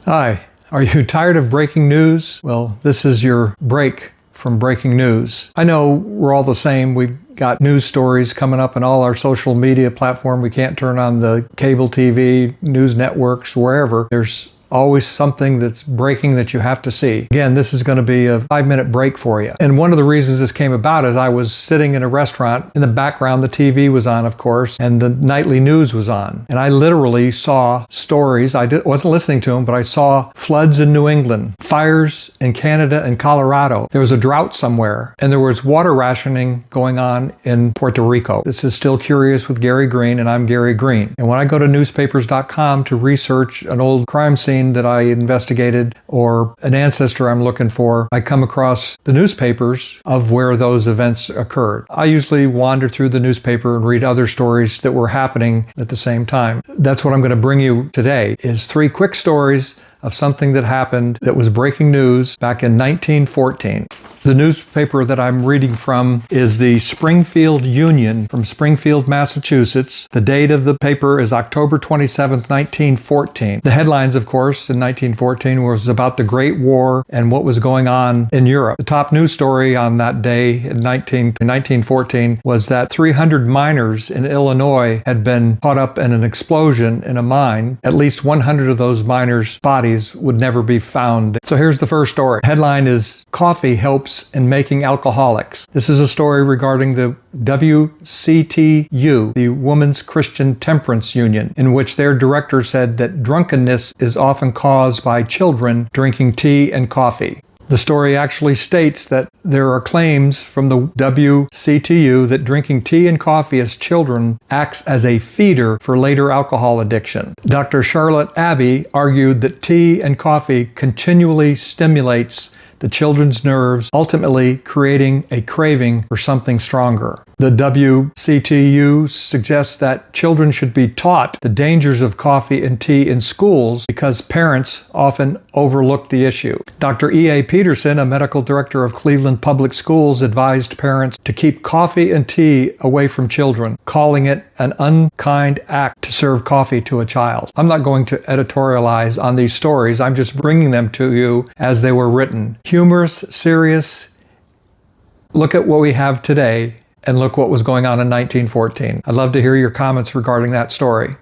Hi, are you tired of breaking news? Well, this is your break from breaking news. I know we're all the same. We've got news stories coming up on all our social media platform. We can't turn on the cable TV, news networks, wherever. There's always something that's breaking that you have to see. Again, this is going to be a 5-minute break for you. And one of the reasons this came about is I was sitting in a restaurant. In the background, the TV was on, of course, and the nightly news was on. And I literally saw stories. I wasn't listening to them, but I saw floods in New England, fires in Canada and Colorado. There was a drought somewhere, and there was water rationing going on in Puerto Rico. This is Still Curious with Gary Green, and I'm Gary Green. And when I go to newspapers.com to research an old crime scene that I investigated or an ancestor I'm looking for, I come across the newspapers of where those events occurred. I usually wander through the newspaper and read other stories that were happening at the same time. That's what I'm going to bring you today, is 3 quick stories of something that happened that was breaking news back in 1914. The newspaper that I'm reading from is the Springfield Union from Springfield, Massachusetts. The date of the paper is October 27th, 1914. The headlines, of course, in 1914 was about the Great War and what was going on in Europe. The top news story on that day in 1914 was that 300 miners in Illinois had been caught up in an explosion in a mine. At least 100 of those miners' bodies would never be found. So here's the first story. Headline is Coffee Helps in Making Alcoholics. This is a story regarding the WCTU, the Women's Christian Temperance Union, in which their director said that drunkenness is often caused by children drinking tea and coffee. The story actually states that there are claims from the WCTU that drinking tea and coffee as children acts as a feeder for later alcohol addiction. Dr. Charlotte Abbey argued that tea and coffee continually stimulates the children's nerves, ultimately creating a craving for something stronger. The WCTU suggests that children should be taught the dangers of coffee and tea in schools because parents often overlook the issue. Dr. E.A. Peterson, a medical director of Cleveland Public Schools, advised parents to keep coffee and tea away from children, calling it an unkind act to serve coffee to a child. I'm not going to editorialize on these stories. I'm just bringing them to you as they were written. Humorous, serious. Look at what we have today. And look what was going on in 1914. I'd love to hear your comments regarding that story.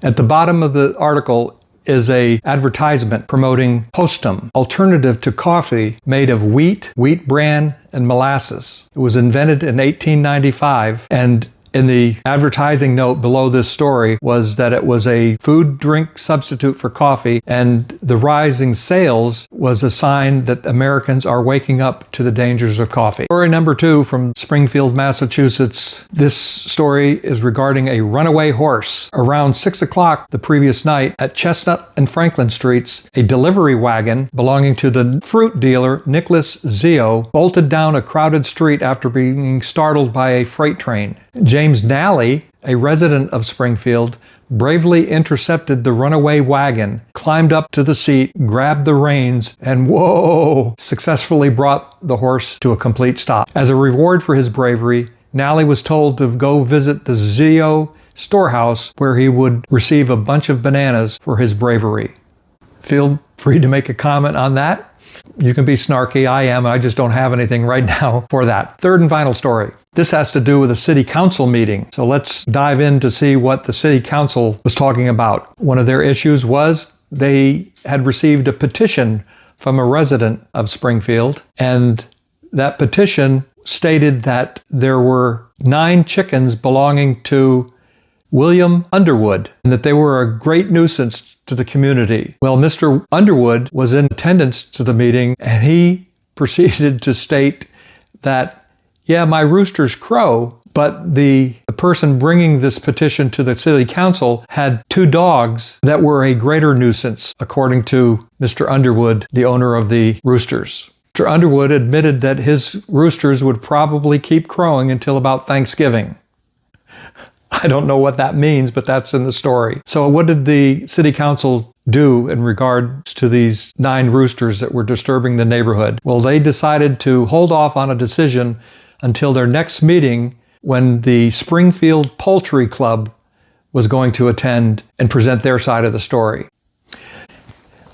At the bottom of the article is an advertisement promoting Postum, alternative to coffee made of wheat bran, and molasses. It was invented in 1895, and in the advertising note below this story was that it was a food drink substitute for coffee, and the rising sales was a sign that Americans are waking up to the dangers of coffee. Story number 2 from Springfield, Massachusetts. This story is regarding a runaway horse. Around 6 o'clock the previous night at Chestnut and Franklin Streets, a delivery wagon belonging to the fruit dealer Nicholas Zio bolted down a crowded street after being startled by a freight train. James Nally, a resident of Springfield, bravely intercepted the runaway wagon, climbed up to the seat, grabbed the reins, and successfully brought the horse to a complete stop. As a reward for his bravery, Nally was told to go visit the Zio storehouse where he would receive a bunch of bananas for his bravery. Feel free to make a comment on that. You can be snarky. I am. I just don't have anything right now for that. Third and final story. This has to do with a city council meeting. So let's dive in to see what the city council was talking about. One of their issues was they had received a petition from a resident of Springfield, and that petition stated that there were 9 chickens belonging to William Underwood, and that they were a great nuisance to the community. Well, Mr. Underwood was in attendance to the meeting, and he proceeded to state that, yeah, my roosters crow, but the person bringing this petition to the city council had 2 dogs that were a greater nuisance, according to Mr. Underwood, the owner of the roosters. Mr. Underwood admitted that his roosters would probably keep crowing until about Thanksgiving. I don't know what that means, but that's in the story. So what did the city council do in regards to these 9 roosters that were disturbing the neighborhood? Well, they decided to hold off on a decision until their next meeting, when the Springfield Poultry Club was going to attend and present their side of the story.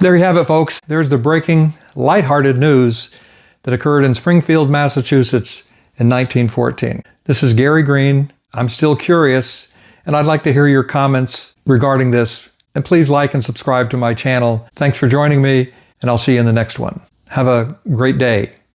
There you have it, folks. There's the breaking, lighthearted news that occurred in Springfield, Massachusetts in 1914. This is Gary Green. I'm still curious, and I'd like to hear your comments regarding this. And please like and subscribe to my channel. Thanks for joining me, and I'll see you in the next one. Have a great day.